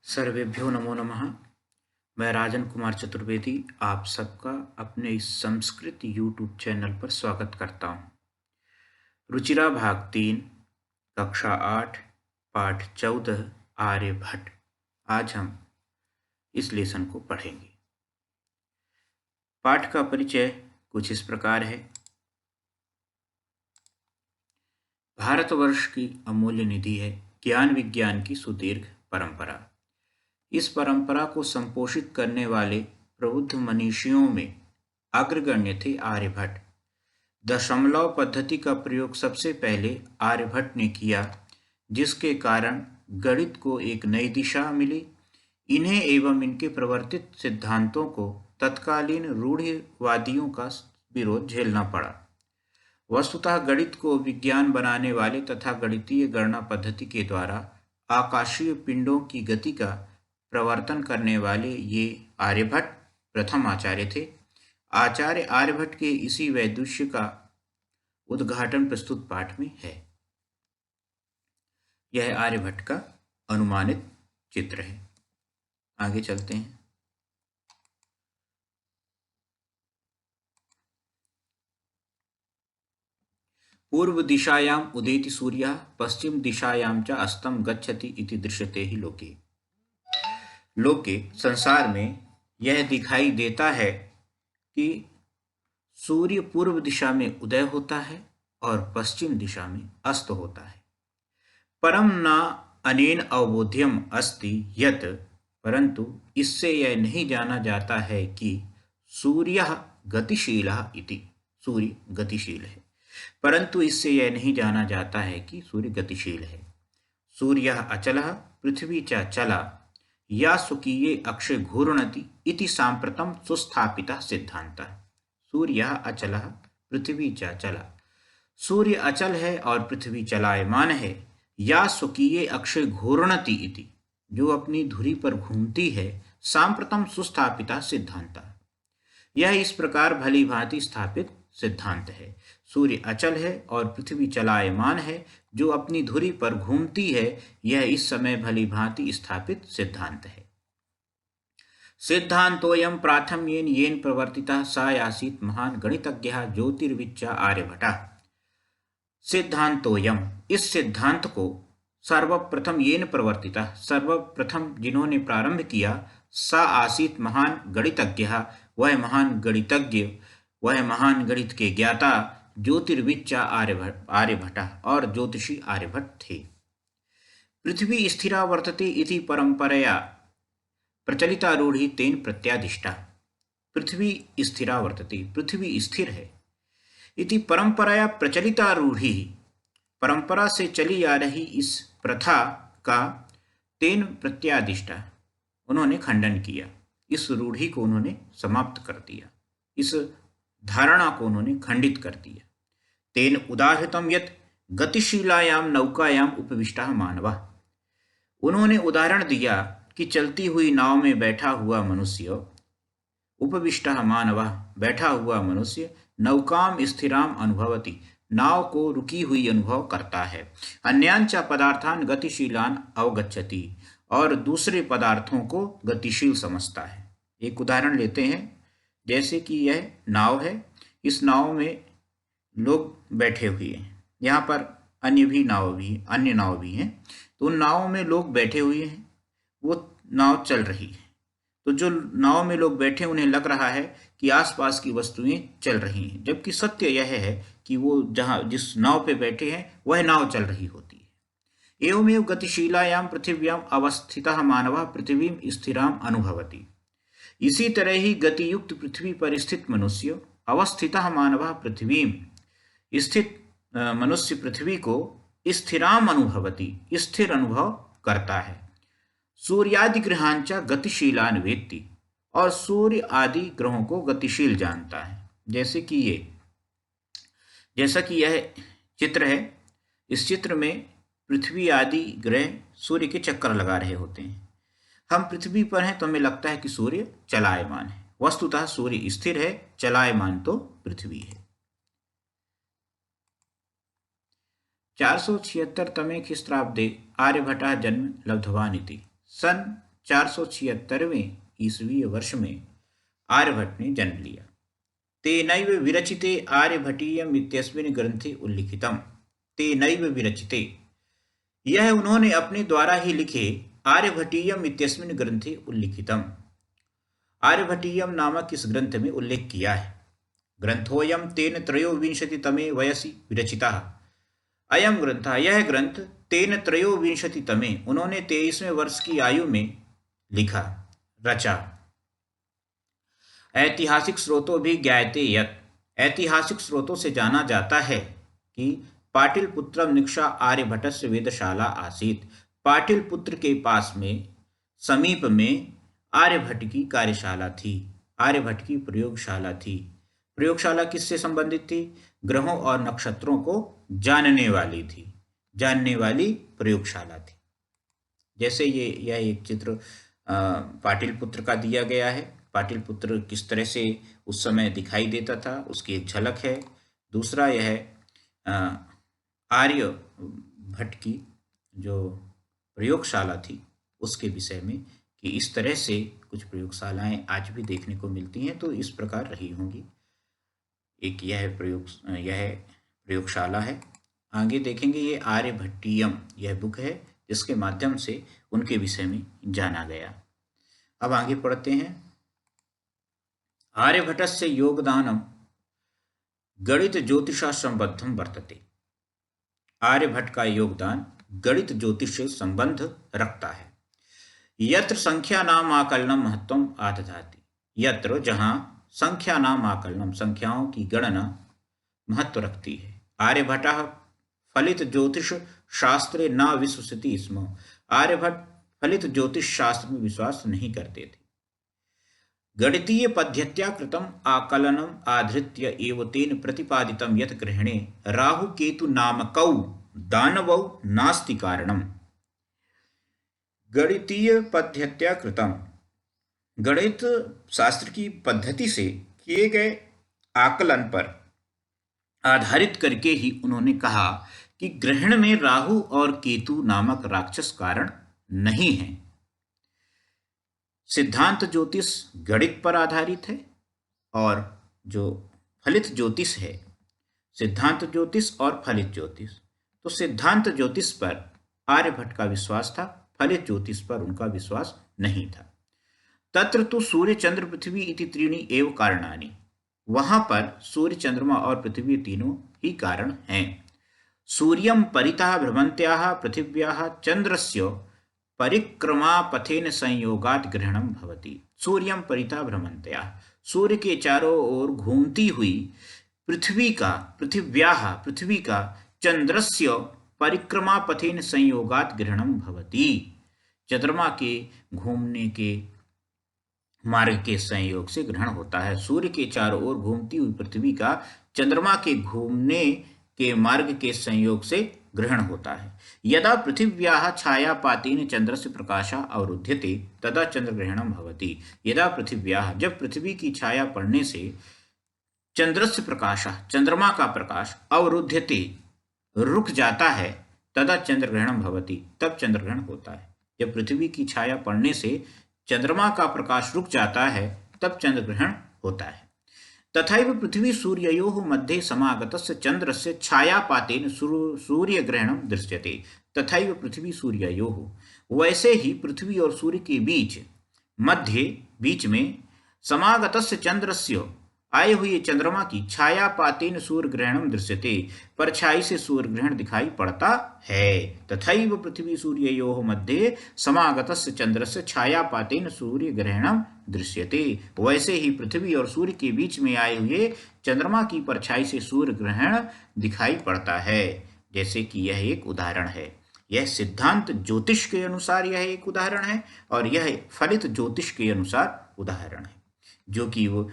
सर्वेभ्यो नमो नमः। मैं राजन कुमार चतुर्वेदी आप सबका अपने इस संस्कृत यूट्यूब चैनल पर स्वागत करता हूँ। रुचिरा भाग 3 कक्षा 8 पाठ 14 आर्यभट्ट। आज हम इस लेसन को पढ़ेंगे। पाठ का परिचय कुछ इस प्रकार है। भारतवर्ष की अमूल्य निधि है ज्ञान विज्ञान की सुदीर्घ परंपरा। इस परंपरा को संपोषित करने वाले प्रबुद्ध मनीषियों में अग्रगण्य थे आर्यभट्ट। दशमलव पद्धति का प्रयोग सबसे पहले आर्यभट्ट ने किया, जिसके कारण गणित को एक नई दिशा मिली। इन्हें एवं इनके प्रवर्तित सिद्धांतों को तत्कालीन रूढ़िवादियों का विरोध झेलना पड़ा। वस्तुतः गणित को विज्ञान बनाने वाले तथा गणितीय गणना पद्धति के द्वारा आकाशीय पिंडों की गति का प्रवर्तन करने वाले ये आर्यभट्ट प्रथम आचार्य थे। आचार्य आर्यभट्ट के इसी वैदुष्य का उद्घाटन प्रस्तुत पाठ में है। यह आर्यभट्ट का अनुमानित चित्र है। आगे चलते हैं। पूर्व दिशायाम उदेति सूर्यः पश्चिम दिशायाम च अस्तम गच्छति इति दृश्यते ही लोके। लोके संसार में यह दिखाई देता है कि सूर्य पूर्व दिशा में उदय होता है और पश्चिम दिशा में अस्त होता है। परम न अनेन अवबोध्यम अस्ति यत्, परंतु इससे यह नहीं जाना जाता है कि सूर्यः गतिशीलः इति। सूर्य गतिशील है, परंतु इससे यह नहीं जाना जाता है कि सूर्य गतिशील है। सूर्यः अचलः पृथ्वी च चला या स्वकीये अक्षे घूर्णति इति सांप्रतम सुस्थापितः सिद्धान्तः। सूर्यः अचलः पृथ्वी च चला। सूर्य अचल है और पृथ्वी चलायमान है। या स्वकीये अक्षे घूर्णति इति, जो अपनी धुरी पर घूमती है। सांप्रतम सुस्थापितः सिद्धान्तः, यह इस प्रकार भली भांति स्थापित सिद्धांत है। सूर्य अचल है और पृथ्वी चलायमान है, जो अपनी धुरी पर घूमती है। यह इस समय भली भांति स्थापित सिद्धांत है। सिद्धांतोयम प्राथम्येन येन प्रवर्तितः स आसीत् महान गणितज्ञः ज्योतिर्विद्या आर्यभट्टः। सिद्धांतोयम, इस सिद्धांत को सर्वप्रथम येन प्रवर्तितः, सर्वप्रथम जिन्होंने प्रारंभ किया, स आसीत् महान गणितज्ञः, वह महान गणितज्ञ, वह महान गणित के ज्ञाता, ज्योतिर्विद्या आर्यभट्ट और ज्योतिषी आर्यभट्ट थे। पृथ्वी स्थिरा वर्तते इति परंपरया प्रचलिता रूढ़ि तेन प्रत्यादिष्टा। पृथ्वी स्थिरा वर्तते, पृथ्वी स्थिर है। इति परंपरया प्रचलिता रूढ़ि, परंपरा से चली आ रही इस प्रथा का तेन प्रत्यादिष्टा, उन्होंने खंडन किया। इस रूढ़ि को उन्होंने समाप्त कर दिया, इस धारणा को उन्होंने खंडित कर दिया। तेन उदाहृतम यत् गतिशीलायाम नौकायाम उपविष्टः मानवः। उन्होंने उदाहरण दिया कि चलती हुई नाव में बैठा हुआ मनुष्य, उपविष्टः मानवः, बैठा हुआ मनुष्य, नौकाम स्थिराम अनुभवति, नाव को रुकी हुई अनुभव करता है। अन्यांच पदार्थान गतिशीलान अवगच्छति, और दूसरे पदार्थों को गतिशील समझता है। एक उदाहरण लेते हैं, जैसे कि यह नाव है, इस नाव में लोग बैठे हुए हैं। यहाँ पर अन्य नाव भी हैं। तो उन नावों में लोग बैठे हुए हैं, वो नाव चल रही है। तो जो नाव में लोग बैठे, उन्हें लग रहा है कि आसपास की वस्तुएं चल रही हैं, जबकि सत्य यह है कि वो जिस नाव पे बैठे हैं वह नाव चल रही होती है। एवमेव गतिशीलायाम पृथिव्याम अवस्थितः मानवः पृथ्वीम स्थिराम अनुभवति। इसी तरह ही गतियुक्त पृथ्वी पर स्थित मनुष्य, अवस्थितः मानवः पृथ्वीम, स्थित मनुष्य पृथ्वी को स्थिराम अनुभवति, स्थिर अनुभव करता है। सूर्यादि ग्रहांच गतिशीलान वेत्ति, और सूर्य आदि ग्रहों को गतिशील जानता है। जैसा कि यह चित्र है, इस चित्र में पृथ्वी आदि ग्रह सूर्य के चक्कर लगा रहे होते हैं। हम पृथ्वी पर हैं तो हमें लगता है कि सूर्य चलायमान है, वस्तुतः सूर्य स्थिर है, चलायमान तो पृथ्वी है। 476 तमे ख्रीस्ताब्दे आर्यभट्टः जन्म लब्धवान् इति। सन 476वें ईसवी वर्ष में आर्यभट्ट ने जन्म लिया। तेनैव विरचिते आर्यभटीयम इत्यस्मिन् ग्रंथे उल्लिखितम। तेनैव विरचिते, यह उन्होंने अपने द्वारा ही लिखे आर्यभटीयम इत्यस्मिन् ग्रंथे उल्लिखितम, आर्यभटीयम नामक इस ग्रंथ में उल्लेख किया है। ग्रंथोयम तेन त्रयोविंशतितमे वयसि विरचितः। अयम ग्रंथ, यह ग्रंथ तेन त्रयोविंशतितमे, उन्होंने 23वें वर्ष की आयु में लिखा, रचा। ऐतिहासिक स्रोतों भी ज्ञायते यत्, ऐतिहासिक स्रोतों से जाना जाता है कि पाटिलपुत्रम निक्षा आर्यभट्टस्य वेदशाला आसीत। पाटिलपुत्र के पास में समीप में आर्यभट्ट की कार्यशाला थी, आर्यभट्ट की प्रयोगशाला थी। प्रयोगशाला किससे संबंधित थी? ग्रहों और नक्षत्रों को जानने वाली थी, जानने वाली प्रयोगशाला थी। जैसे यह एक चित्र पाटिलपुत्र का दिया गया है। पाटिलपुत्र किस तरह से उस समय दिखाई देता था, उसकी एक झलक है। दूसरा यह आर्यभट्ट की जो प्रयोगशाला थी उसके विषय में कि इस तरह से कुछ प्रयोगशालाएं आज भी देखने को मिलती हैं, तो इस प्रकार रही होंगी। एक यह प्रयोगशाला है। आगे देखेंगे ये आर्यभट्टीयम, यह बुक है जिसके माध्यम से उनके विषय में जाना गया। अब आगे पढ़ते हैं। आर्यभट्टस्य योगदानम गणित ज्योतिषा संबद्धम वर्तते। आर्यभट्ट का योगदान गणित ज्योतिष से संबंध रखता है। यत्र संख्या नाम आकलनम महत्वम आदधाति, यत्र जहां संख्या नाम आकलनम, संख्याओं की गणना महत्व रखती है। आर्यभट्टः फलित ज्योतिष शास्त्रे न विश्वसति स्म, आर्यभट्ट फलित ज्योतिष शास्त्र में विश्वास नहीं करते थे। गणितीय पद्धत्या कृतम आकलनम आधृत्य एव तेन प्रतिपादितम यत् ग्रहणे राहु केतु नामकौ दानवौ नास्ति कारणम। गणितीय पद्धत्या कृतम, गणित शास्त्र की पद्धति से किए गए आकलन पर आधारित करके ही उन्होंने कहा कि ग्रहण में राहु और केतु नामक राक्षस कारण नहीं है। सिद्धांत ज्योतिष गणित पर आधारित है और जो फलित ज्योतिष है, सिद्धांत ज्योतिष और फलित ज्योतिष, तो सिद्धांत ज्योतिष पर आर्यभट्ट का विश्वास था, फलित ज्योतिष पर उनका विश्वास नहीं था। तत्र तो सूर्य चंद्र पृथ्वी इति त्रीणि एव कारणानि, वहां पर सूर्य चंद्रमा और पृथ्वी तीनों ही कारण हैं। सूर्यं परितः भ्रमन्त्याः पृथिव्याः चंद्रस्य परिक्रमापथेन संयोगात् ग्रहणं भवति। सूर्यं परितः भ्रमन्त्याः, सूर्य के चारों ओर घूमती हुई पृथ्वी का चंद्रस्य परिक्रमापथेन संयोगात् ग्रहणं भवति। चंद्रमा के घूमने के मार्ग के संयोग से ग्रहण होता है। सूर्य के चारों ओर घूमती हुई पृथ्वी का चंद्रमा के घूमने के मार्ग के संयोग से ग्रहण होता है। यदा पृथिव्याः छायापातेन चंद्रस्य प्रकाशः अवरुध्यते तदा चंद्रग्रहणं भवति। यदा पृथिव्याः, जब पृथ्वी की छाया पड़ने से चंद्रस्य प्रकाशः, चंद्रमा का प्रकाश अवरुध्यते, रुक जाता है, तदा चंद्रग्रहणं भवति, तब चंद्रग्रहण होता है। जब पृथ्वी की छाया पड़ने से चंद्रमा का प्रकाश रुक जाता है तब चंद्रग्रहण होता है। तथैव पृथ्वी सूर्ययोः मध्ये समागतस्य चंद्रस्य छायापातेन सूर्यग्रहणं दृश्यते। तथैव पृथ्वी सूर्ययोः, वैसे ही पृथ्वी और सूर्य के बीच में समागतस्य चंद्रस्य, आए हुए चंद्रमा की छायापातेन सूर्यग्रहणं दृश्यते, परछाई से सूर्यग्रहण दिखाई पड़ता है। तथैव पृथ्वी सूर्ययोः मध्ये समागतस्य चंद्रस्य छायापातेन सूर्यग्रहणं दृश्यते, वैसे ही पृथ्वी और सूर्य के बीच में आए हुए चंद्रमा की परछाई से सूर्यग्रहण दिखाई पड़ता है। जैसे कि यह एक उदाहरण है। यह सिद्धांत ज्योतिष के अनुसार यह एक उदाहरण है और यह फलित ज्योतिष के अनुसार उदाहरण है। जो कि वो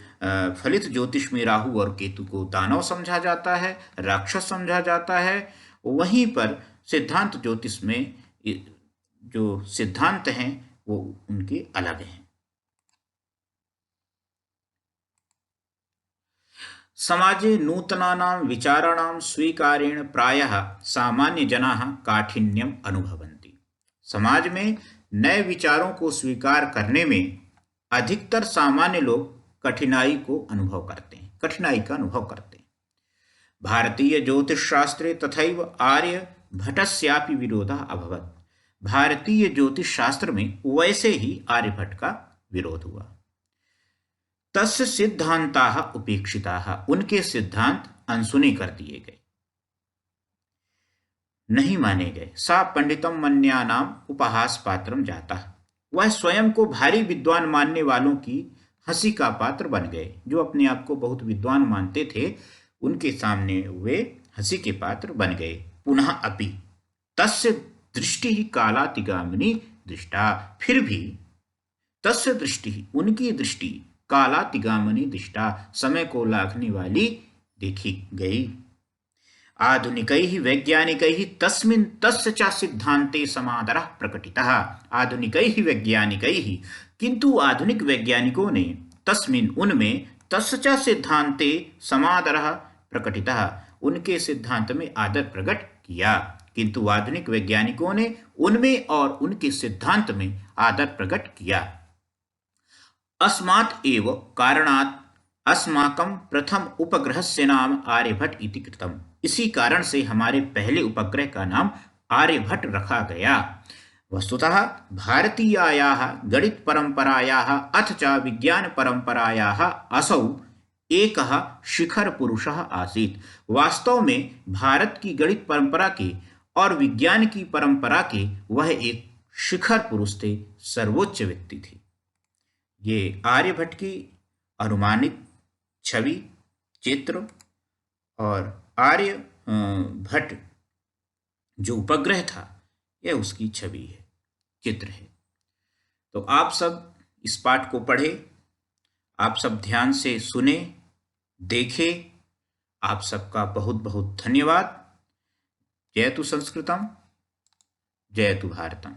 फलित ज्योतिष में राहु और केतु को दानव समझा जाता है, राक्षस समझा जाता है। वहीं पर सिद्धांत ज्योतिष में जो सिद्धांत हैं वो उनके अलग हैं। समाजे नूतनानां विचाराणां स्वीकारेण प्रायः सामान्य जनाः काठिन्यम अनुभवन्ति। समाज में नए विचारों को स्वीकार करने में अधिकतर सामान्य लोग कठिनाई का अनुभव करते हैं। भारतीय ज्योतिष शास्त्रे तथैव आर्य भट्टस्यापि विरोधः अभवत्। भारतीय ज्योतिष शास्त्र में वैसे ही आर्यभट्ट का विरोध हुआ। तस्य सिद्धांताः उपेक्षिताः, उनके सिद्धांत अनसुने कर दिए गए, नहीं माने गए। सा पंडितम मन्यानाम उपहास पात्रम जाता, वह स्वयं को भारी विद्वान मानने वालों की हंसी का पात्र बन गए। जो अपने आप को बहुत विद्वान मानते थे, उनके सामने वे हंसी के पात्र बन गए। पुनः अपि तस्य दृष्टि ही कालातिगामिनी दृष्टा, फिर भी तस्य दृष्टि, उनकी दृष्टि कालातिगामिनी दृष्टा, समय को लांघने वाली देखी गई। आधुनिकैः वैज्ञानिकैः तस्मिन् तस्य च सिद्धान्ते समादरः प्रकटितः। आधुनिकैः वैज्ञानिकैः, किंतु आधुनिक वैज्ञानिकों ने तस्मिन्, उनमें, तस्य च सिद्धान्ते समादरः प्रकटितः, उनके सिद्धांत में आदर प्रकट किया। किंतु आधुनिक वैज्ञानिकों ने उनमें और उनके सिद्धांत में आदर प्रकट किया। अस्मात् एव कारणात् अस्माकं प्रथम उपग्रहस्य नाम आर्यभट्ट इति कृतम्। इसी कारण से हमारे पहले उपग्रह का नाम आर्यभट्ट रखा गया। वस्तुतः भारतीयायाः गणित परंपरायाः अथ च विज्ञान परंपरायाः असौ एकः शिखर पुरुषः आसीत्। वास्तव में भारत की गणित परंपरा के और विज्ञान की परंपरा के वह एक शिखर पुरुष थे, सर्वोच्च व्यक्ति थे। ये आर्यभट्ट की अनुमानित छवि, चित्र और आर्य भट्ट जो उपग्रह था, यह उसकी छवि है, चित्र है। तो आप सब इस पाठ को पढ़े, आप सब ध्यान से सुने, देखे। आप सबका बहुत बहुत धन्यवाद। जयतु संस्कृतम, जयतु भारतम।